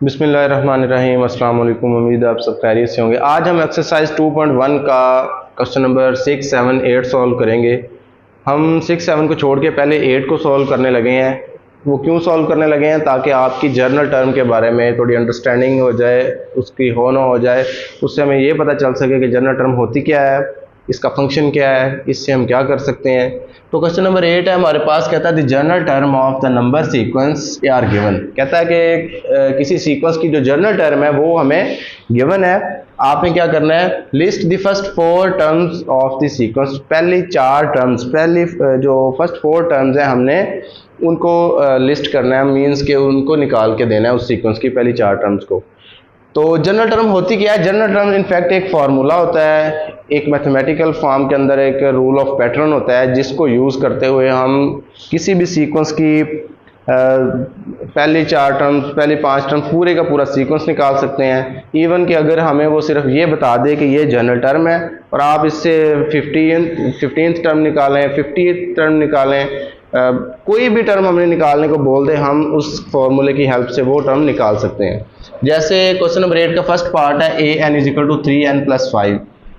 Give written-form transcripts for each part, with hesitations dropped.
बिस्मिल्लाहिर्रहमानिर्रहीम। अस्सलाम वालेकुम। उम्मीद है आप सब खैरियत से होंगे। आज हम एक्सरसाइज 2.1 का क्वेश्चन नंबर 6, 7, 8 सॉल्व करेंगे। हम 6, 7 को छोड़ के पहले 8 को सॉल्व करने लगे हैं। वो क्यों सॉल्व करने लगे हैं? ताकि आपकी जर्नल टर्म के बारे में थोड़ी अंडरस्टैंडिंग हो जाए, उसकी हो ना हो जाए, उससे हमें ये पता चल सके कि जर्नल टर्म होती क्या है, इसका फंक्शन क्या है, इससे हम क्या कर सकते हैं। तो क्वेश्चन नंबर 8 है हमारे पास। कहता है the general term of the number sequence are given. कहता है कि किसी सीक्वेंस की जो जर्नल टर्म है वो हमें गिवन है। आपने क्या करना है, list the first 4 terms of the sequence. पहली 4 टर्म्स, पहली जो फर्स्ट 4 टर्म्स हैं हमने उनको लिस्ट करना है, मीन्स के उनको निकाल के देना है उस सीक्वेंस की पहली 4 टर्म्स को। तो जनरल टर्म होती क्या है? जनरल टर्म इनफैक्ट एक फार्मूला होता है, एक मैथमेटिकल फॉर्म के अंदर एक रूल ऑफ पैटर्न होता है जिसको यूज़ करते हुए हम किसी भी सीक्वेंस की पहली 4 टर्म्स, पहली 5 टर्म, पूरे का पूरा सीक्वेंस निकाल सकते हैं। इवन कि अगर हमें वो सिर्फ ये बता दे कि ये जनरल टर्म है और आप इससे 15th टर्म निकालें, 50th टर्म निकालें, कोई भी टर्म हमें निकालने को बोल दे, हम उस फॉर्मूले की हेल्प से वो टर्म निकाल सकते हैं। जैसे क्वेश्चन नंबर 8 का फर्स्ट पार्ट है an = 3n+5।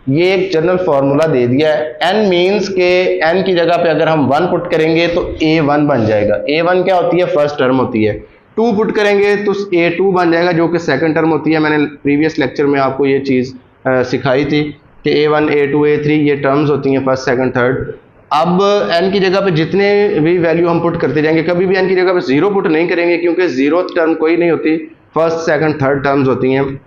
ये एक जनरल फार्मूला दे दिया है। n मीन्स के n की जगह पे अगर हम 1 पुट करेंगे तो a1 बन जाएगा। a1 क्या होती है? फर्स्ट टर्म होती है। 2 पुट करेंगे तो a2 बन जाएगा जो कि सेकंड टर्म होती है। मैंने प्रीवियस लेक्चर में आपको ये चीज़ सिखाई थी कि a1, a2, a3 ये टर्म्स होती हैं, फर्स्ट, सेकंड, थर्ड। अब n की जगह पे जितने भी वैल्यू हम पुट करते जाएंगे, कभी भी n की जगह पे 0 पुट नहीं करेंगे क्योंकि 0th टर्म कोई नहीं होती, फर्स्ट, सेकंड, थर्ड टर्म्स होती हैं।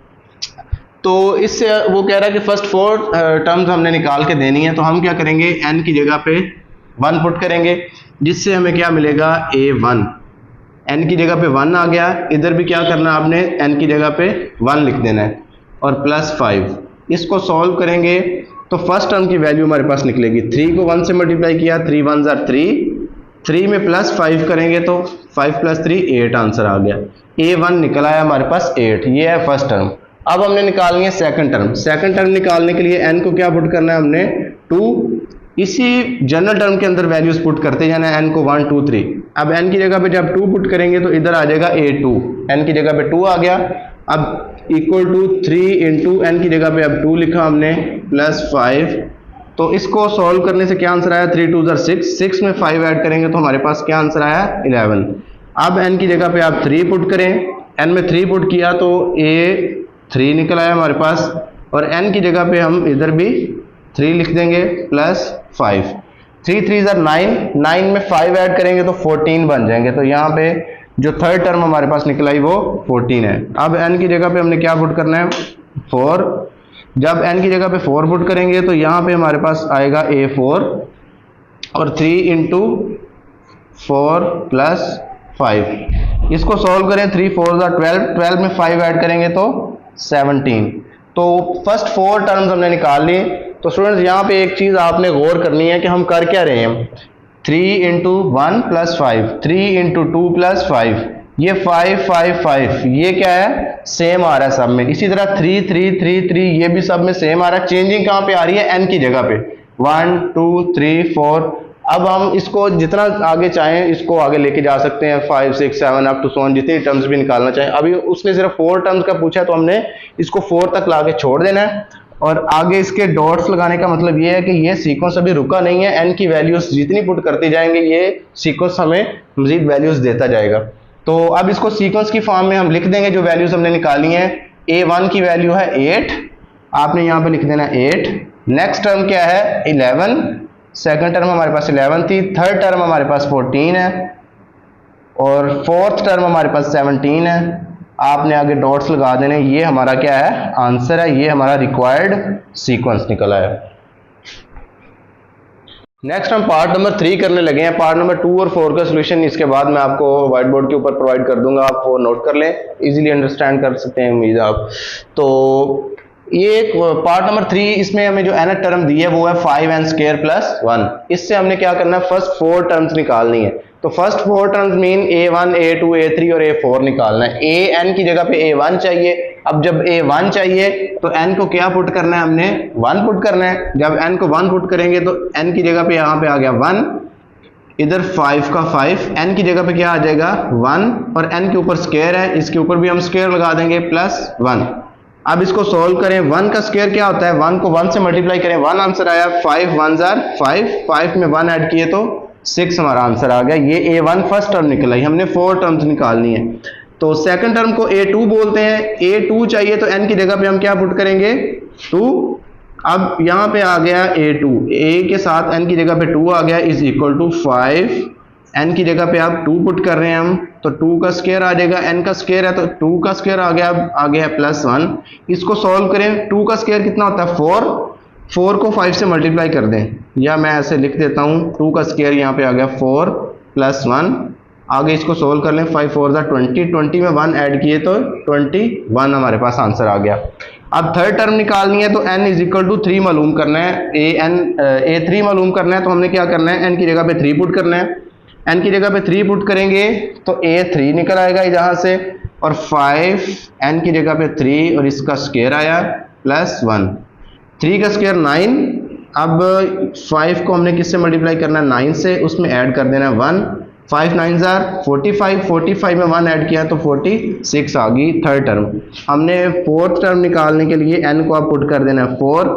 तो इससे वो कह रहा है कि फर्स्ट 4 टर्म्स हमने निकाल के देनी है। तो हम क्या करेंगे, n की जगह पे 1 पुट करेंगे जिससे हमें क्या मिलेगा, a1। n की जगह पे 1 आ गया। इधर भी क्या करना है आपने, n की जगह पे 1 लिख देना है और +5। इसको सॉल्व करेंगे तो फर्स्ट टर्म की वैल्यू हमारे पास निकलेगी। 3 को 1 से मल्टीप्लाई किया, 3 1 ज़ा 3, 3 में +5 करेंगे तो 5 + 3 8 आंसर आ गया। a1 निकल आया हमारे पास 8। ये है फर्स्ट टर्म। अब हमने निकालनी है सेकंड टर्म। सेकंड टर्म निकालने के लिए n को क्या पुट करना है हमने, 2। इसी जनरल टर्म के अंदर वैल्यूज पुट करते जाना है, n को 1 2 3। अब n की जगह पे जब 2 पुट करेंगे तो इधर आ जाएगा a2। n की जगह पे 2 आ गया। अब इक्वल टू 3 इंटू n की जगह पे अब 2 लिखा हमने +5। तो इसको सॉल्व करने से क्या आंसर आया, 3 2 ज़ा 6, 6 में 5 ऐड करेंगे तो हमारे पास क्या आंसर आया, 11। अब n की जगह पे आप 3 पुट करें, n में 3 पुट किया तो a3 निकल आया हमारे पास, और n की जगह पे हम इधर भी 3 लिख देंगे +5। 3 3 ज़ा 9, 9 में 5 ऐड करेंगे तो 14 बन जाएंगे। तो यहाँ पे जो थर्ड टर्म हमारे पास निकल आई वो 14 है। अब n की जगह पे हमने क्या पुट करना है, 4। जब n की जगह पे 4 पुट करेंगे तो यहाँ पे हमारे पास आएगा a4 और 3 इंटू 4 + 5। इसको सॉल्व करें, 3 4 ज़ा 12, 12 में 5 ऐड करेंगे तो 17। तो फर्स्ट 4 टर्म्स हमने निकाल ली। तो स्टूडेंट्स यहाँ पे एक चीज़ आपने गौर करनी है कि हम कर क्या रहे हैं। 3 इंटू 1 + 5, 3 इंटू 2 + 5, ये 5 5 5, ये क्या है, सेम आ रहा है सब में। इसी तरह 3 3 3 3, ये भी सब में सेम आ रहा है। चेंजिंग कहाँ पे आ रही है, n की जगह पे 1 2 3 4। अब हम इसको जितना आगे चाहें इसको आगे लेके जा सकते हैं, 5 6 7 अप टू so on, जितनी टर्म्स भी निकालना चाहें। अभी उसने सिर्फ 4 टर्म्स का पूछा है तो हमने इसको 4 तक ला के छोड़ देना है। और आगे इसके डॉट्स लगाने का मतलब ये है कि ये सीक्वेंस अभी रुका नहीं है। n की वैल्यूज जितनी पुट करते जाएंगे ये सीक्वेंस हमें मजीद वैल्यूज देता जाएगा। तो अब इसको सीक्वेंस की फॉर्म में हम लिख देंगे जो वैल्यूज हमने निकाली हैं। a1 की वैल्यू है 8, आपने यहाँ पे लिख देना 8। नेक्स्ट टर्म क्या है, 11। सेकंड टर्म हमारे पास 11 थी। थर्ड टर्म हमारे पास 14 है और फोर्थ टर्म हमारे पास 17 है। आपने आगे डॉट्स लगा देने। ये हमारा क्या है, आंसर है। ये हमारा रिक्वायर्ड सीक्वेंस निकला है। नेक्स्ट हम पार्ट नंबर 3 करने लगे हैं। पार्ट नंबर 2 और 4 का सोल्यूशन इसके बाद मैं आपको व्हाइट बोर्ड के ऊपर प्रोवाइड कर दूंगा, आप वो नोट कर लें, इजीली अंडरस्टैंड कर सकते हैं उम्मीद है आप। तो ये पार्ट नंबर 3, इसमें हमें जो nth टर्म दी है वो है 5n² + 1। इससे हमने क्या करना है, फर्स्ट 4 टर्म्स निकालनी है। तो first 4 terms mean a1 a2 a3 और a4 निकालना है। an की जगह पे a1 चाहिए। अब जब a1 चाहिए तो n को क्या पुट करना है, हमने 1 पुट करना है। जब n को 1 पुट करेंगे तो n की जगह पे यहाँ पे आ गया 1, इधर 5 का 5, n की जगह पे क्या आ जाएगा 1, और n के ऊपर स्क्वायर है, इसके ऊपर भी हम स्क्वायर लगा देंगे +1। अब इसको सोल्व करें, 1 का स्क्वायर क्या होता है, 1 को 1 से मल्टीप्लाई करें, 1 आंसर आया, 5 1 जार 5, 5 में 1 ऐड किए तो 6 हमारा आंसर आ गया। ये A1 फर्स्ट टर्म निकल आई, हमने 4 टर्म्स निकालनी है। तो सेकंड टर्म को A2 बोलते हैं। A2 चाहिए तो n की जगह पे हम क्या पुट करेंगे 2। अब यहाँ पे आ गया A2, A के साथ n की जगह पे 2 आ गया, इज इक्वल टू 5, n की जगह पे आप 2 पुट कर रहे हैं हम, तो 2 का स्क्वायर आ जाएगा, n का स्क्वायर है तो 2 का स्क्वायर आ गया, अब आ गया +1। इसको सॉल्व करें, 2 का स्क्वायर कितना होता है 4, 4 को 5 से मल्टीप्लाई कर दें, या मैं ऐसे लिख देता हूँ 2 का स्क्वायर यहाँ पे आ गया 4 +1। आगे इसको सोल्व कर लें, 5 4 20, 20 में 1 ऐड किए तो 21 हमारे पास आंसर आ गया। अब थर्ड टर्म निकालनी है तो n इज इक्वल टू 3 मालूम करना है, A3 मालूम करना है, तो हमने क्या करना है n की जगह पे 3 पुट करना है। n की जगह पे 3 पुट करेंगे तो A3 निकल आएगा यहाँ से, और 5 n की जगह पे 3 और इसका स्क्वायर आया +1, 3 का स्क्वायर 9। अब 5 को हमने किससे मल्टीप्लाई करना है 9 से, उसमें ऐड कर देना है 1, 5 9 जार 45, 45 में 1 ऐड किया तो 46 आ गई थर्ड टर्म। हमने फोर्थ टर्म निकालने के लिए n को आप पुट कर देना है 4।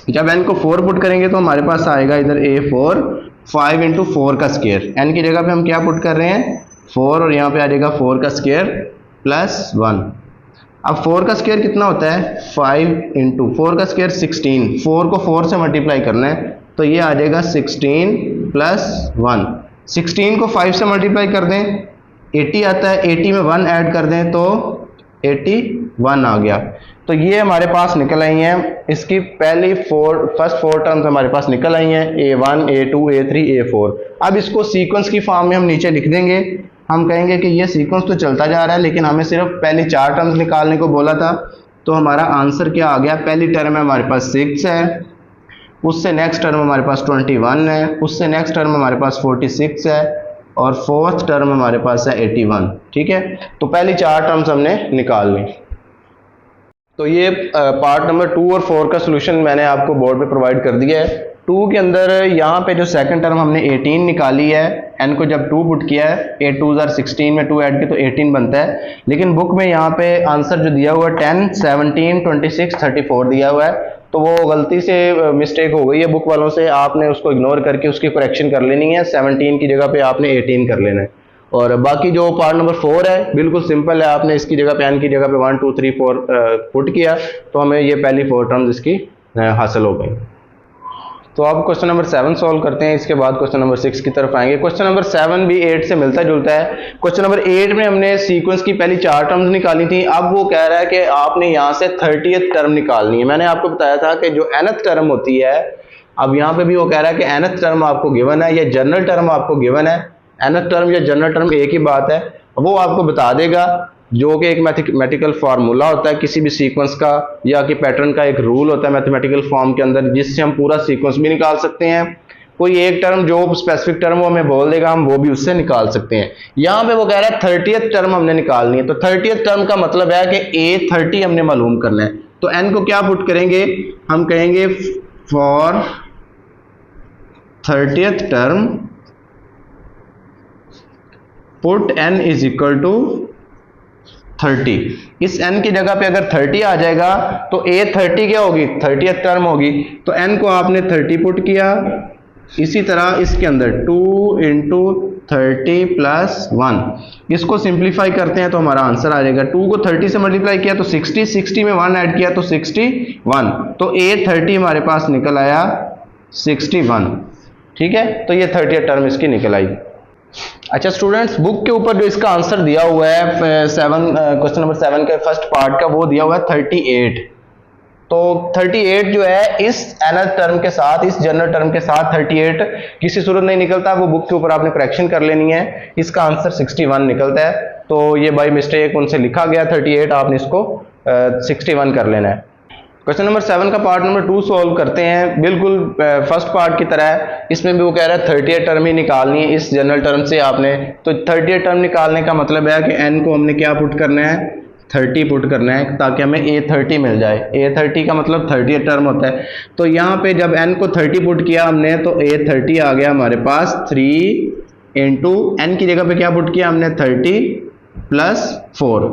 जब n को 4 पुट करेंगे तो हमारे पास आएगा इधर A4, 5 इंटू 4 का स्क्वायर, n की जगह पे हम क्या पुट कर रहे हैं 4, और यहाँ पे आ जाएगा 4 का स्क्वायर +1। अब 4 का स्क्वायर कितना होता है 5 इंटू 4 का स्क्वायर 16, 4 को 4 से मल्टीप्लाई करना है तो ये आ जाएगा 16 +1। 16 को 5 से मल्टीप्लाई कर दें 80 आता है, 80 में 1 ऐड कर दें तो 81 आ गया। तो ये हमारे पास निकल आई हैं, इसकी पहली फर्स्ट 4 टर्म्स हमारे पास निकल आई हैं, A1 A2 A3 A4। अब इसको सीक्वेंस की फॉर्म में हम नीचे लिख देंगे। हम कहेंगे कि ये सीक्वेंस तो चलता जा रहा है, लेकिन हमें सिर्फ पहली 4 टर्म्स निकालने को बोला था। तो हमारा आंसर क्या आ गया, पहली टर्म है हमारे पास 6 है, उससे नेक्स्ट टर्म हमारे पास 21 है, उससे नेक्स्ट टर्म हमारे पास 46 है, और फोर्थ टर्म हमारे पास है 81। ठीक है, तो पहली 4 टर्म्स हमने निकाल ली। तो ये पार्ट नंबर 2 और 4 का सॉल्यूशन मैंने आपको बोर्ड पे प्रोवाइड कर दिया है। 2 के अंदर यहाँ पे जो सेकंड टर्म हमने 18 निकाली है, n को जब 2 पुट किया है, 8 2 16 में 2 ऐड किया तो 18 बनता है, लेकिन बुक में यहाँ पे आंसर जो दिया हुआ है 10 17 26 34 दिया हुआ है, तो वो गलती से मिस्टेक हो गई है बुक वालों से, आपने उसको इग्नोर करके उसकी करेक्शन कर लेनी है, 17 की जगह पे आपने 18 कर लेना है। और बाकी जो पार्ट नंबर 4 है बिल्कुल सिंपल है, आपने इसकी जगह पे n की जगह पे 1 2 3 4 पुट किया तो हमें ये पहली 4 टर्म्स इसकी हासिल हो गई। तो अब क्वेश्चन नंबर 7 सॉल्व करते हैं, इसके बाद क्वेश्चन नंबर 6 की तरफ आएंगे। क्वेश्चन नंबर 7 भी 8 से मिलता जुलता है। क्वेश्चन नंबर 8 में हमने सीक्वेंस की पहली 4 टर्म्स निकाली थी, अब वो कह रहा है कि आपने यहाँ से 30th टर्म निकालनी है। मैंने आपको बताया था कि जो nth टर्म होती है, अब यहाँ पे भी वो कह रहा है कि nth टर्म आपको गिवन है या जनरल टर्म आपको गिवन है। nth टर्म या जनरल टर्म एक ही बात है, वो आपको बता देगा, जो कि एक मैथमेटिकल फार्मूला होता है किसी भी सीक्वेंस का, या कि पैटर्न का एक रूल होता है मैथमेटिकल फॉर्म के अंदर, जिससे हम पूरा सीक्वेंस भी निकाल सकते हैं। कोई एक टर्म जो स्पेसिफिक टर्म वो हमें बोल देगा, हम वो भी उससे निकाल सकते हैं। यहाँ पे वो कह रहा है 30th टर्म हमने निकालनी है, तो 30th टर्म का मतलब है कि A30 हमने मालूम करना है। तो n को क्या पुट करेंगे, हम कहेंगे for 30th term put n is equal to 30। इस n की जगह पे अगर 30 आ जाएगा तो A30 क्या होगी, 30th टर्म होगी। तो n को आपने 30 पुट किया, इसी तरह इसके अंदर 2 इंटू 30 प्लस 1, इसको सिंप्लीफाई करते हैं तो हमारा आंसर आ जाएगा। 2 को 30 से मल्टीप्लाई किया तो 60, 60 में 1 ऐड किया तो 61, तो A30 हमारे पास निकल आया 61। ठीक है, तो ये 30th टर्म इसकी निकल आई। अच्छा स्टूडेंट्स, बुक के ऊपर जो इसका आंसर दिया हुआ है क्वेश्चन नंबर 7 के फर्स्ट पार्ट का, वो दिया हुआ है 38। तो 38 जो है इस nth टर्म के साथ, इस जनरल टर्म के साथ 38 किसी सूरत नहीं निकलता, वो बुक के ऊपर आपने करेक्शन कर लेनी है। इसका आंसर 61 निकलता है, तो ये बाय मिस्टेक उनसे लिखा गया 38, आपने इसको 61 कर लेना है। क्वेश्चन नंबर 7 का पार्ट नंबर 2 सॉल्व करते हैं, बिल्कुल फर्स्ट पार्ट की तरह। इसमें भी वो कह रहा है 30th टर्म ही निकालनी है इस जनरल टर्म से आपने। तो 30th टर्म निकालने का मतलब है कि n को हमने क्या पुट करना है, 30 पुट करना है ताकि हमें A30 मिल जाए। A30 का मतलब 30 टर्म होता है। तो यहाँ पे जब n को 30 पुट किया हमने तो A30 आ गया हमारे पास 3 इंटू n की जगह पे क्या पुट किया हमने 30 प्लस 4।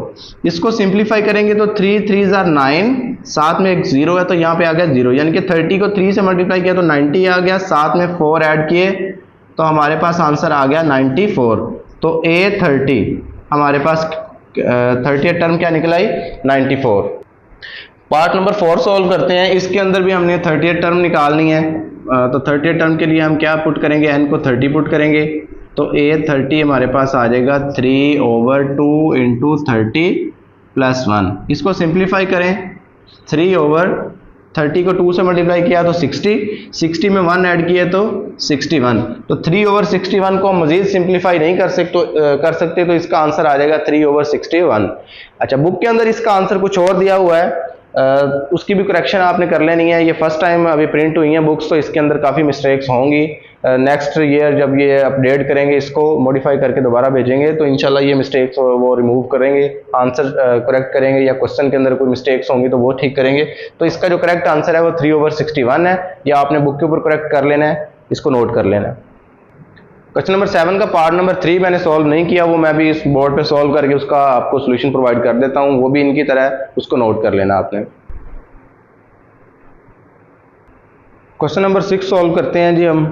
इसको सिंप्लीफाई करेंगे तो 3 3 जार 9, साथ में एक 0 है तो यहाँ पे आ गया 0, यानी कि 30 को 3 से मल्टीप्लाई किया तो 90 आ गया, साथ में 4 ऐड किए तो हमारे पास आंसर आ गया 94। तो A30 हमारे पास 30 टर्म क्या निकल आई 94। पार्ट नंबर 4 सॉल्व करते हैं। इसके अंदर भी हमने 30 टर्म निकालनी है। तो 30 टर्म के लिए हम क्या पुट करेंगे, n को 30 पुट करेंगे तो A30 हमारे पास आ जाएगा 3/2 इंटू 30 प्लस 1। इसको सिंप्लीफाई करें, 3/30 को 2 से मल्टीप्लाई किया तो 60 में 1 ऐड किया तो 61। तो 3/61 को हम मजीद सिंप्लीफाई नहीं कर सकते तो इसका आंसर आ जाएगा 3/61। अच्छा, बुक के अंदर इसका आंसर कुछ और दिया हुआ है, उसकी भी करेक्शन आपने कर लेनी है। ये फर्स्ट टाइम अभी प्रिंट हुई हैं बुक्स, तो इसके अंदर काफ़ी मिस्टेक्स होंगी। नेक्स्ट ईयर जब ये अपडेट करेंगे, इसको मॉडिफाई करके दोबारा भेजेंगे तो इंशाल्लाह ये मिस्टेक्स वो रिमूव करेंगे, आंसर करेक्ट करेंगे, या क्वेश्चन के अंदर कोई मिस्टेक्स होंगी तो वो ठीक करेंगे। तो इसका जो करेक्ट आंसर है वो 3/61 है, या आपने बुक के ऊपर करेक्ट कर लेना है, इसको नोट कर लेना है। क्वेश्चन नंबर 7 का पार्ट नंबर 3 मैंने सॉल्व नहीं किया, वो मैं भी इस बोर्ड पे सॉल्व करके उसका आपको सोल्यूशन प्रोवाइड कर देता हूँ, वो भी इनकी तरह है, उसको नोट कर लेना आपने। क्वेश्चन नंबर 6 सॉल्व करते हैं जी हम।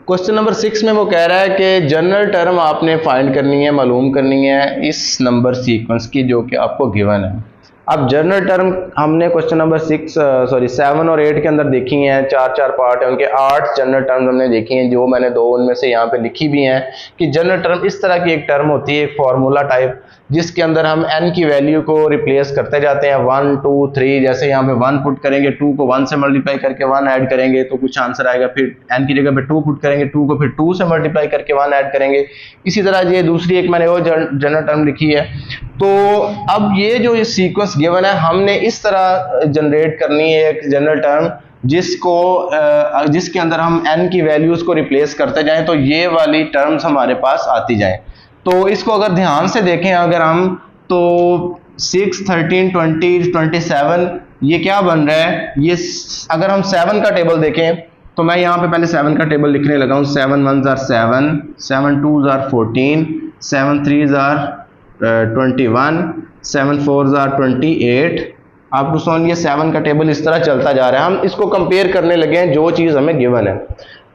क्वेश्चन नंबर 6 में वो कह रहा है कि जनरल टर्म आपने फाइंड करनी है, मालूम करनी है इस नंबर सीक्वेंस की जो कि आपको गिवन है। अब जनरल टर्म हमने क्वेश्चन नंबर 7 और 8 के अंदर देखी हैं, 4 पार्ट है उनके, 8 जनरल टर्म हमने देखी हैं, जो मैंने 2 उनमें से यहाँ पे लिखी भी हैं कि जनरल टर्म इस तरह की एक टर्म होती है, एक फार्मूला टाइप, जिसके अंदर हम n की वैल्यू को रिप्लेस करते जाते हैं 1 2 3। जैसे यहाँ पे 1 पुट करेंगे, 2 को 1 से मल्टीप्लाई करके 1 ऐड करेंगे तो कुछ आंसर आएगा, फिर n की जगह पे 2 पुट करेंगे, 2 को फिर 2 से मल्टीप्लाई करके 1 ऐड करेंगे। इसी तरह ये दूसरी एक मैंने वो जनरल टर्म लिखी है। तो अब ये जो सीक्वेंस गिवन है, हमने इस तरह जनरेट करनी है एक जनरल टर्म जिसके अंदर हम n की वैल्यूज को रिप्लेस करते जाएं तो ये वाली टर्म्स हमारे पास आती जाएं। तो इसको अगर ध्यान से देखें अगर हम, तो 6 13 20 27 ये क्या बन रहा है, ये अगर हम 7 का टेबल देखें तो मैं यहाँ पे पहले 7 का टेबल लिखने लगा हूँ। 7 1 are 7, 7 2 are 14, 7 3 are 21, 7 4 are 28 up to sworn. ये 7 का टेबल इस तरह चलता जा रहा है। हम इसको कंपेयर करने लगे हैं जो चीज़ हमें गिवन है।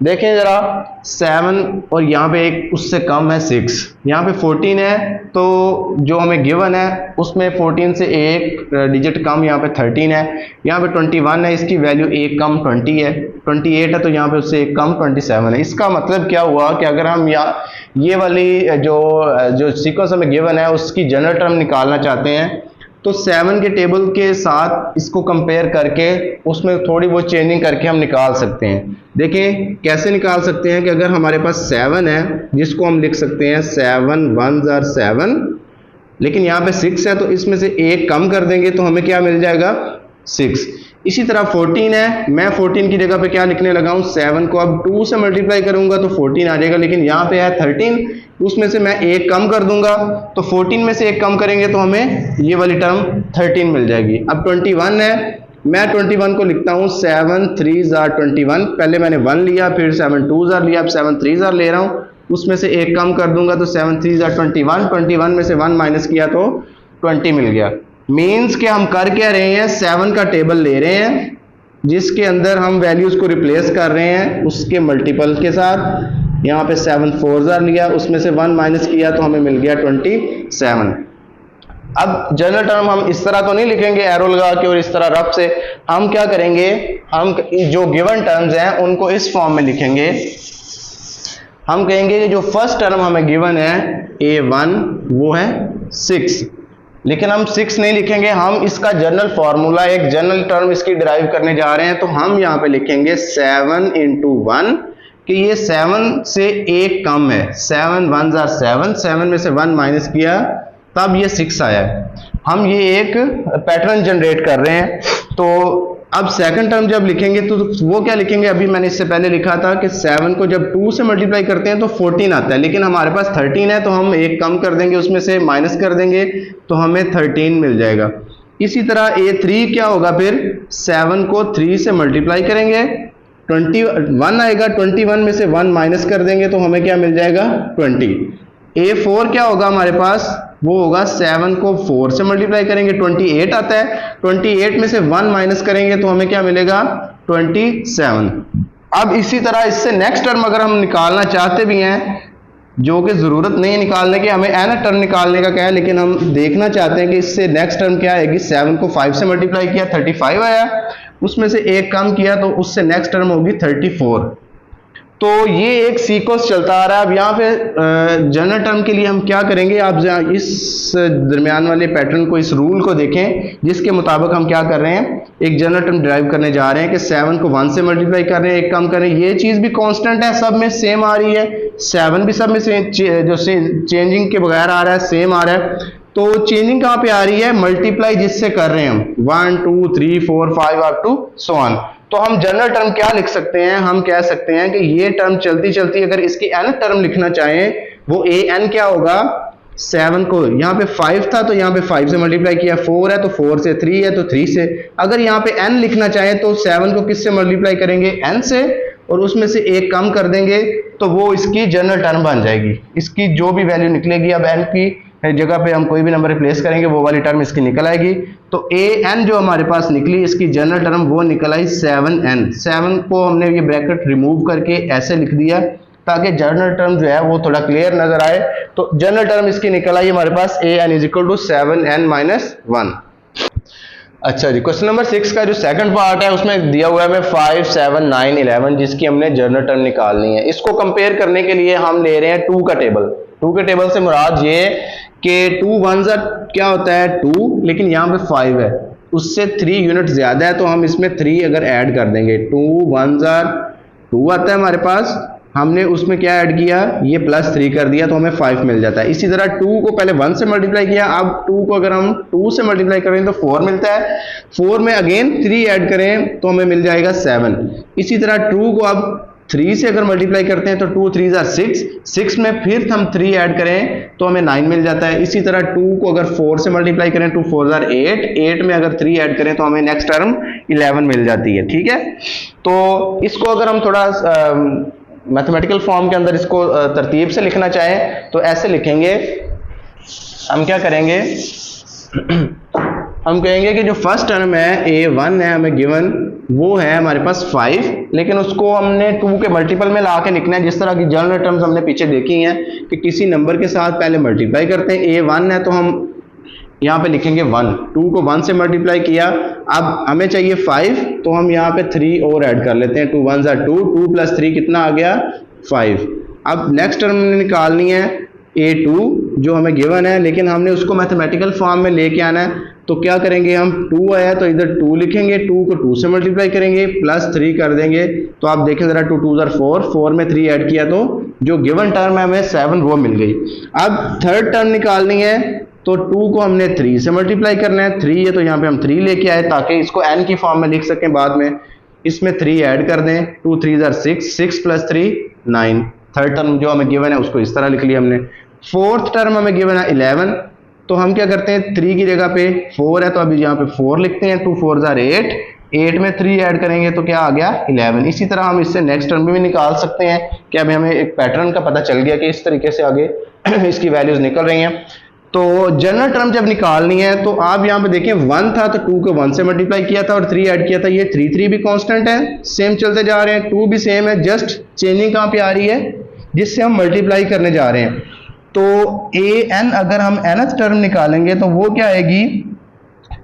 देखें जरा 7 और यहाँ पे एक उससे कम है 6, यहाँ पे 14 है, तो जो हमें गिवन है उसमें 14 से एक डिजिट कम यहाँ पे 13 है। यहाँ पे 21 है, इसकी वैल्यू एक कम 20 है। 28 है तो यहाँ पे उससे एक कम 27 है। इसका मतलब क्या हुआ कि अगर हम ये वाली जो सीक्वेंस हमें गिवन है उसकी जनरल टर्म निकालना चाहते हैं तो 7 के टेबल के साथ इसको कंपेयर करके उसमें थोड़ी बहुत चेंजिंग करके हम निकाल सकते हैं। देखें कैसे निकाल सकते हैं कि अगर हमारे पास 7 है जिसको हम लिख सकते हैं 7 1 are 7, लेकिन यहाँ पे 6 है तो इसमें से एक कम कर देंगे तो हमें क्या मिल जाएगा 6। इसी तरह 14 है, मैं 14 की जगह पे क्या लिखने लगा हूँ, 7 को अब 2 से मल्टीप्लाई करूंगा तो 14 आ जाएगा, लेकिन यहाँ पे है 13, उसमें से मैं एक कम कर दूंगा तो 14 में से एक कम करेंगे तो हमें ये वाली टर्म 13 मिल जाएगी। अब 21 है, मैं 21 को लिखता हूँ 7 3 are 21, पहले मैंने 1 लिया फिर 7 2 are लिया, अब 7 3 are ले रहा हूँ, उसमें से एक कम कर दूंगा तो 7 3 are 21, 21 में से 1 माइनस किया तो 20 मिल गया। मीन्स के हम कर क्या रहे हैं, 7 का टेबल ले रहे हैं जिसके अंदर हम वैल्यूज को रिप्लेस कर रहे हैं उसके मल्टीपल के साथ। यहाँ पे 7 4 are लिया, उसमें से 1 माइनस किया तो हमें मिल गया 27। अब जनरल टर्म हम इस तरह तो नहीं लिखेंगे एरो लगा के और इस तरह रफ से, हम क्या करेंगे, हम जो गिवन टर्म्स हैं उनको इस फॉर्म में लिखेंगे। हम कहेंगे कि जो फर्स्ट टर्म हमें गिवन है A1 वो है 6, लेकिन हम 6 नहीं लिखेंगे, हम इसका जनरल फॉर्मूला एक जनरल टर्म इसकी डिराइव करने जा रहे हैं। तो हम यहाँ पे लिखेंगे 7 into 1 कि ये 7 से एक कम है, 7 1 are 7, 7 में से 1 माइनस किया तब ये 6 आया है। हम ये एक पैटर्न जनरेट कर रहे हैं। तो अब सेकंड टर्म जब लिखेंगे तो वो क्या लिखेंगे, अभी मैंने इससे पहले लिखा था कि 7 को जब 2 से मल्टीप्लाई करते हैं तो 14 आता है, लेकिन हमारे पास 13 है तो हम एक कम कर देंगे, उसमें से माइनस कर देंगे तो हमें 13 मिल जाएगा। इसी तरह A3 क्या होगा, फिर 7 को 3 से मल्टीप्लाई करेंगे 21 आएगा, 21 में से 1 माइनस कर देंगे तो हमें क्या मिल जाएगा 20। A4 क्या होगा हमारे पास, वो होगा 7 को 4 से मल्टीप्लाई करेंगे 28 आता है, 28 में से 1 माइनस करेंगे तो हमें क्या मिलेगा 27। अब इसी तरह इससे नेक्स्ट टर्म अगर हम निकालना चाहते भी हैं, जो कि जरूरत नहीं है निकालने की, हमें n टर्म निकालने का क्या है, लेकिन हम देखना चाहते हैं कि इससे नेक्स्ट टर्म क्या आएगी। 7 को 5 से मल्टीप्लाई किया 35 आया, उसमें से एक कम किया तो उससे नेक्स्ट टर्म होगी 34। तो ये एक सीक्वेंस चलता आ रहा है। अब यहाँ पे जनरल टर्म के लिए हम क्या करेंगे, आप इस दरमियान वाले पैटर्न को, इस रूल को देखें जिसके मुताबिक हम क्या कर रहे हैं, एक जनरल टर्म ड्राइव करने जा रहे हैं कि 7 को 1 से मल्टीप्लाई कर रहे हैं, एक कम कर रहे हैं। ये चीज़ भी कांस्टेंट है, सब में सेम आ रही है, 7 भी सब में जो चेंजिंग के बगैर आ रहा है, सेम आ रहा है। तो चेंजिंग कहाँ पे आ रही है, मल्टीप्लाई जिससे कर रहे हैं हम 1 2 3 4 5 अप टू सो ऑन। तो हम जनरल टर्म क्या लिख सकते हैं, हम कह सकते हैं कि ये टर्म चलती चलती अगर इसकी n टर्म लिखना चाहें, वो an क्या होगा, 7 को यहाँ पे 5 था तो यहाँ पे 5 से मल्टीप्लाई किया, 4 है तो 4 से, 3 है तो 3 से। अगर यहाँ पे n लिखना चाहें तो 7 को किससे मल्टीप्लाई करेंगे, n से, और उसमें से एक कम कर देंगे तो वो इसकी जनरल टर्म बन जाएगी। इसकी जो भी वैल्यू निकलेगी, अब n की जगह पे हम कोई भी नंबर रिप्लेस करेंगे, वो वाली टर्म इसकी निकल आएगी। तो an जो हमारे पास निकली, इसकी जनरल टर्म वो निकल आई 7n। 7 को हमने ये ब्रैकेट रिमूव करके ऐसे लिख दिया ताकि जनरल टर्म जो है वो थोड़ा क्लियर नजर आए। तो जनरल टर्म इसकी निकल आई हमारे पास an = 7n-1। अच्छा जी, क्वेश्चन नंबर 6 का जो सेकंड पार्ट है उसमें दिया हुआ है हमें 5 7 9 11, जिसकी हमने जनरल टर्म निकालनी है। इसको कंपेयर करने के लिए हम ले रहे हैं 2 का टेबल। 2 के टेबल से मुराद ये कि 2 1 क्या होता है 2, लेकिन यहाँ पे 5 है, उससे 3 यूनिट ज्यादा है तो हम इसमें 3 अगर ऐड कर देंगे, 2 1 2 आता है हमारे पास, हमने उसमें क्या ऐड किया, ये +3 कर दिया तो हमें 5 मिल जाता है। इसी तरह 2 को पहले 1 से मल्टीप्लाई किया, अब 2 को अगर हम 2 से मल्टीप्लाई करें तो 4 मिलता है, 4 में अगेन 3 ऐड करें तो हमें मिल जाएगा 7। इसी तरह 2 को अब 3 से अगर मल्टीप्लाई करते हैं तो 2 3 6, 6 में फिर हम 3 ऐड करें तो हमें 9 मिल जाता है। इसी तरह 2 को अगर 4 से मल्टीप्लाई करें 2 4 8, 8 में अगर 3 ऐड करें तो हमें नेक्स्ट टर्म 11 मिल जाती है। ठीक है, तो इसको अगर हम थोड़ा मैथमेटिकल फॉर्म के अंदर इसको तरतीब से लिखना चाहें तो ऐसे लिखेंगे। हम क्या करेंगे, हम कहेंगे कि जो फर्स्ट टर्म है A1 है हमें गिवन, वो है हमारे पास 5, लेकिन उसको हमने 2 के मल्टीपल में ला के लिखना है। जिस तरह की जनरल टर्म्स हमने पीछे देखी हैं कि किसी नंबर के साथ पहले मल्टीप्लाई करते हैं। A1 है तो हम यहाँ पे लिखेंगे 1, 2 को 1 से मल्टीप्लाई किया, अब हमें चाहिए 5 तो हम यहाँ पे 3 और ऐड कर लेते हैं, 2 1 2, 2 + 3 कितना आ गया 5। अब नेक्स्ट टर्म निकालनी है A2 जो हमें गिवन है, लेकिन हमने उसको मैथमेटिकल फॉर्म में लेके आना है। तो क्या करेंगे, हम 2 आया तो इधर 2 लिखेंगे, 2 को 2 से मल्टीप्लाई करेंगे, +3 कर देंगे। तो आप देखें जरा, 2 2 4, 4 में 3 ऐड किया तो जो गिवन टर्म है हमें 7 वो मिल गई। अब थर्ड टर्म निकालनी है तो 2 को हमने 3 से मल्टीप्लाई करना है, 3 है तो यहाँ पे हम 3 लेके आए ताकि इसको n की फॉर्म में लिख सकें बाद में। इसमें 3 ऐड कर दें, 2 3 6, 6 + 3 9। थर्ड टर्म जो हमें गिवन है उसको इस तरह लिख लिया हमने। फोर्थ टर्म हमें गिवन है 11, तो हम क्या करते हैं, 3 की जगह पे 4 है तो अभी यहाँ पे 4 लिखते हैं, 2 4 8, 8 में 3 ऐड करेंगे तो क्या आ गया 11। इसी तरह हम इससे नेक्स्ट टर्म भी निकाल सकते हैं कि अभी हमें एक पैटर्न का पता चल गया कि इस तरीके से आगे इसकी वैल्यूज निकल रही हैं। तो जनरल टर्म जब निकालनी है तो आप यहाँ पे देखें 1 था तो 2 को 1 से मल्टीप्लाई किया था और 3 ऐड किया था, ये 3 भी कांस्टेंट है, सेम चलते जा रहे हैं, 2 भी सेम है, जस्ट चेंजिंग कहाँ पे आ रही है, जिससे हम मल्टीप्लाई करने जा रहे हैं। तो an अगर हम nth टर्म निकालेंगे तो वो क्या आएगी,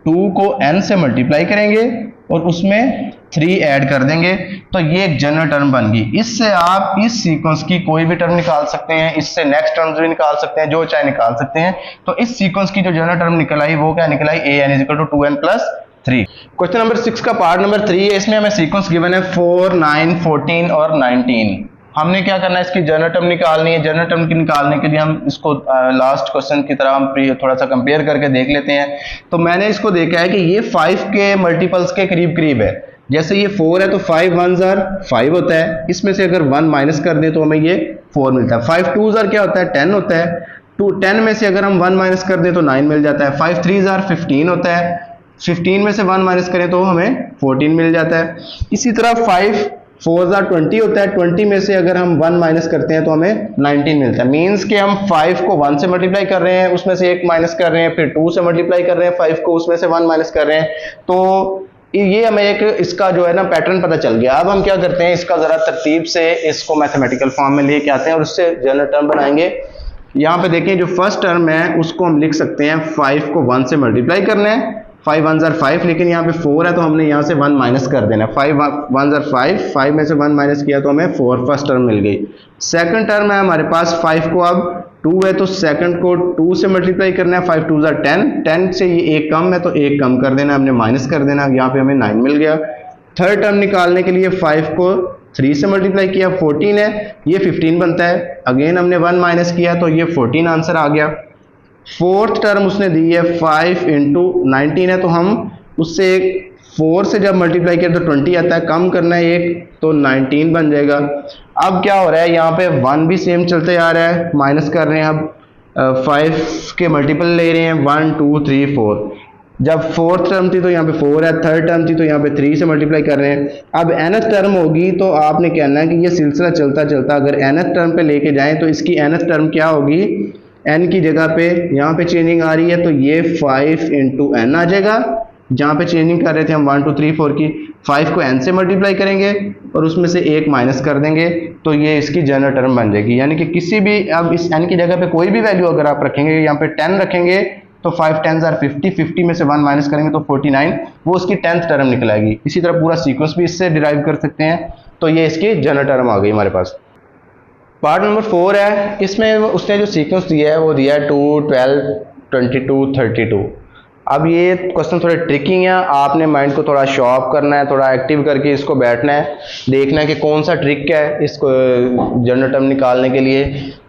2 को n से मल्टीप्लाई करेंगे और उसमें 3 ऐड कर देंगे तो ये एक जनरल टर्म बन गई। इससे आप इस सीक्वेंस की कोई भी टर्म निकाल सकते हैं, इससे नेक्स्ट टर्म्स भी निकाल सकते हैं, जो चाहे निकाल सकते हैं। तो इस सीक्वेंस की जो जनरल टर्म निकल आई वो क्या निकल आई, an = 2n + 3। क्वेश्चन नंबर 6 का पार्ट नंबर 3 है, इसमें हमें सीक्वेंस गिवन है 4 9 14 और 19। हमने क्या करना है, इसकी जनरल टर्म निकालनी है। जनरल टर्म की निकालने के लिए हम इसको लास्ट क्वेश्चन की तरह हम थोड़ा सा कंपेयर करके देख लेते हैं। तो मैंने इसको देखा है कि ये 5 के मल्टीपल्स के करीब करीब है। जैसे ये 4 है तो 5 1s are 5 होता है, इसमें से अगर 1 माइनस कर दें तो हमें ये 4 मिलता है। 5 2s are क्या होता है, 10 होता है। 10 में से अगर हम 1 माइनस कर दें तो 9 मिल जाता है। 5 3s are 15 होता है, 15 में से 1 माइनस करें तो हमें 14 मिल जाता है। इसी तरह 5 4s are 20 होता है, 20 में से अगर हम 1 माइनस करते हैं तो हमें 19 मिलता है। मींस कि हम 5 को 1 से मल्टीप्लाई कर रहे हैं, उसमें से 1 माइनस कर रहे हैं, फिर 2 से मल्टीप्लाई कर रहे हैं 5 को, उसमें से 1 माइनस कर रहे हैं। तो ये हमें एक इसका जो है ना पैटर्न पता चल गया। अब हम क्या करते हैं, इसका जरा तरतीब से इसको मैथमेटिकल फॉर्म में लेके आते हैं और उससे जनरल टर्म बनाएंगे। यहाँ पे देखिए जो फर्स्ट टर्म है उसको हम लिख सकते हैं 5 को 1 से मल्टीप्लाई करना है, 5 1s are 5, लेकिन यहाँ पे 4 है तो हमने यहाँ से 1 माइनस कर देना है। 5 1s are 5, 5 में से 1 माइनस किया तो हमें 4 फर्स्ट टर्म मिल गई। सेकंड टर्म है हमारे पास 5 को अब 2 है तो सेकंड को 2 से मल्टीप्लाई करना है। 5 2s are 10, 10 से ये एक कम है तो एक कम कर देना, हमने माइनस कर देना, यहाँ पे हमें 9 मिल गया। थर्ड टर्म निकालने के लिए 5 को 3 से मल्टीप्लाई किया, 14 है, ये 15 बनता है। अगेन हमने 1 माइनस किया तो ये 14 आंसर आ गया। फोर्थ टर्म उसने दी है 5 इंटू 19 है तो हम उससे 4 से जब मल्टीप्लाई किया तो 20 आता है, कम करना है एक तो 19 बन जाएगा। अब क्या हो रहा है, यहाँ पे 1 भी सेम चलते आ रहा है, माइनस कर रहे हैं। अब 5 के मल्टीपल ले रहे हैं 1 2 3 4। जब फोर्थ टर्म थी तो यहाँ पे 4 है, थर्ड टर्म थी तो यहाँ पे 3 से मल्टीप्लाई कर रहे हैं। अब nth टर्म होगी तो आपने कहना है कि ये सिलसिला चलता चलता अगर nth टर्म पे लेके जाएं तो इसकी nth टर्म क्या होगी, n की जगह पे यहाँ पे चेंजिंग आ रही है तो ये 5 इंटू n आ जाएगा। जहाँ पे चेंजिंग कर रहे थे हम 1 2 3 4 की, 5 को n से मल्टीप्लाई करेंगे और उसमें से 1 माइनस कर देंगे तो ये इसकी जनरल टर्म बन जाएगी। यानी कि किसी भी, अब इस n की जगह पे कोई भी वैल्यू अगर आप रखेंगे, यहाँ पे 10 रखेंगे तो 5 10s are 50, 50 में से 1 माइनस करेंगे तो 49, वो उसकी 10th टर्म निकल आएगी। इसी तरह पूरा सीक्वेंस भी इससे डिराइव कर सकते हैं। तो ये इसकी जनरल टर्म आ गई हमारे पास। पार्ट नंबर 4 है, इसमें उसने जो सीक्वेंस दिया है वो दिया है 2 12 22 32। अब ये क्वेश्चन थोड़े ट्रिकी हैं, आपने माइंड को थोड़ा शॉर्प करना है, थोड़ा एक्टिव करके इसको बैठना है, देखना है कि कौन सा ट्रिक है इसको जनरल टर्म निकालने के लिए।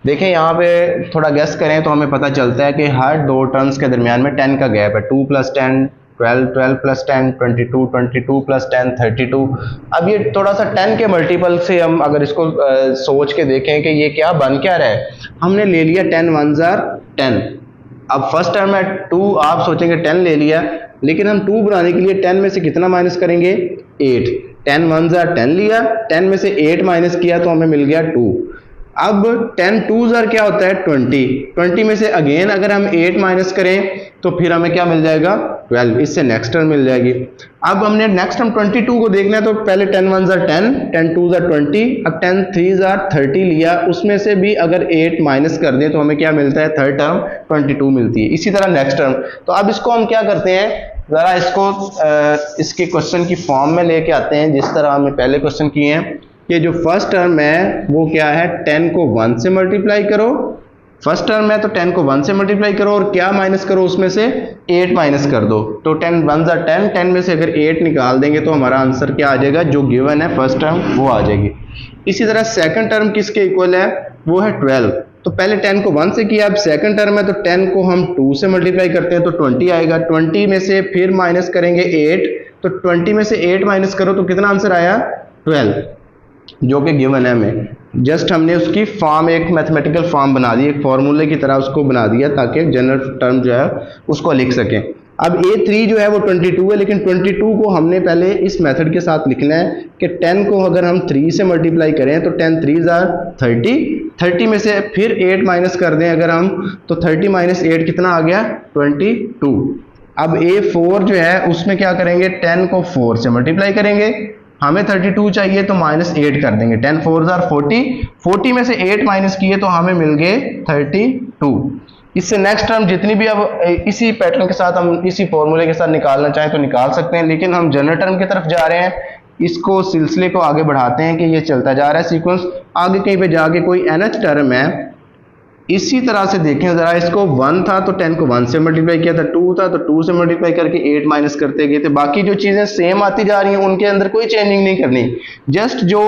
देखें यहाँ पे थोड़ा गेस करें तो हमें पता चलता है कि हर दो टर्म्स के दरमियान में 10 का गैप है। 2 + 10 12, 12 + 10 22, 22 + 10 32। अब ये थोड़ा सा 10 के मल्टीपल से हम अगर इसको सोच के देखें कि ये क्या बन क्या रहा है, हमने ले लिया 10 1s are 10। अब फर्स्ट टर्म है 2, आप सोचेंगे 10 ले लिया, लेकिन हम 2 बनाने के लिए 10 में से कितना माइनस करेंगे, 8। 10 1s are 10 लिया, 10 में से 8 माइनस किया तो हमें मिल गया 2। अब 10 2s are क्या होता है 20, 20 में से अगेन अगर हम 8 माइनस करें तो फिर हमें क्या मिल जाएगा 12, इससे नेक्स्ट टर्म मिल जाएगी। अब हमने नेक्स्ट टर्म 22 को देखना है तो पहले 10 1s are 10, 10 2s are 20, अब 10 3s are 30 लिया, उसमें से भी अगर 8 माइनस कर दें तो हमें क्या मिलता है, थर्ड टर्म 22 मिलती है। इसी तरह नेक्स्ट टर्म। तो अब इसको हम क्या करते हैं, जरा इसको इसके क्वेश्चन की फॉर्म में लेके आते हैं जिस तरह हमने पहले क्वेश्चन किए हैं। कि जो फर्स्ट टर्म है वो क्या है, 10 को 1 से मल्टीप्लाई करो, फर्स्ट टर्म है तो 10 को 1 से मल्टीप्लाई करो और क्या माइनस करो, उसमें से 8 माइनस कर दो। तो 10 1s are 10, 10 में से अगर 8 निकाल देंगे तो हमारा आंसर क्या आ जाएगा, जो गिवन है फर्स्ट टर्म वो आ जाएगी। इसी तरह सेकंड टर्म किसके इक्वल है, वो है 12। तो पहले 10 को 1 से किया, अब सेकंड टर्म है तो 10 को हम 2 से मल्टीप्लाई करते हैं तो 20 आएगा। 20 में से फिर माइनस करेंगे 8, तो 20 में से 8 माइनस करो तो कितना आंसर आया, 12, जो कि गिवन है हमें। जस्ट हमने उसकी फॉर्म, एक मैथमेटिकल फॉर्म बना दी, एक फॉर्मूले की तरह उसको बना दिया ताकि जनरल टर्म जो है उसको लिख सकें। अब A3 जो है वो 22 है, लेकिन 22 को हमने पहले इस मेथड के साथ लिखना है कि 10 को अगर हम 3 से मल्टीप्लाई करें तो 10 3s are 30, 30 में से फिर 8 माइनस कर दें अगर हम, तो 30 माइनस 8 कितना आ गया, 22। अब A4 जो है उसमें क्या करेंगे, 10 को 4 से मल्टीप्लाई करेंगे, हमें 32 चाहिए तो -8 कर देंगे। 10 4s are 40, 40 में से 8 माइनस किए तो हमें मिल गए 32। इससे नेक्स्ट टर्म जितनी भी, अब इसी पैटर्न के साथ हम इसी फॉर्मूले के साथ निकालना चाहें तो निकाल सकते हैं, लेकिन हम जनरल टर्म की तरफ जा रहे हैं, इसको सिलसिले को आगे बढ़ाते हैं कि ये चलता जा रहा है सीक्वेंस। आगे कहीं पे जाके कोई nth टर्म है, इसी तरह से देखें जरा, इसको 1 था तो 10 को 1 से मल्टीप्लाई किया था, 2 था तो 2 से मल्टीप्लाई करके 8 माइनस करते गए थे। बाकी जो चीजें सेम आती जा रही हैं उनके अंदर कोई चेंजिंग नहीं करनी, जस्ट जो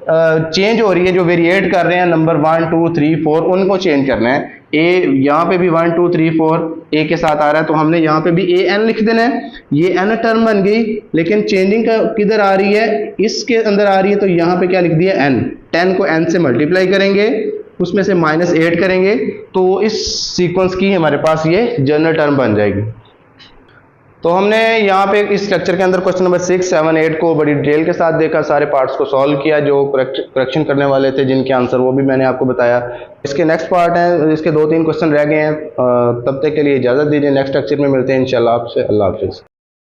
चेंज हो रही है, जो वेरिएट कर रहे हैं नंबर 1 2 3 4, उनको चेंज करना है। ए यहाँ पे भी 1 2 3 4 ए के साथ आ रहा है, तो हमने यहाँ पे भी ए एन लिख देना है। ये एन टर्म बन गई, लेकिन चेंजिंग का किधर आ रही है, इसके अंदर आ रही है, तो यहाँ पे क्या लिख दिया एन। 10 को एन से मल्टीप्लाई करेंगे, उसमें से -8 करेंगे, तो इस सीक्वेंस की हमारे पास ये जनरल टर्म बन जाएगी। तो हमने यहाँ पे इस स्ट्रक्चर के अंदर क्वेश्चन नंबर 6 7 8 को बड़ी डिटेल के साथ देखा, सारे पार्ट्स को सॉल्व किया, जो करेक्शन करने वाले थे जिनके आंसर वो भी मैंने आपको बताया। इसके नेक्स्ट पार्ट है, इसके 2-3 क्वेश्चन रह गए हैं। तब तक के लिए इजाज़त दीजिए, नेक्स्ट लेक्चर में मिलते हैं इंशाल्लाह आपसे। अल्लाह हाफिज़।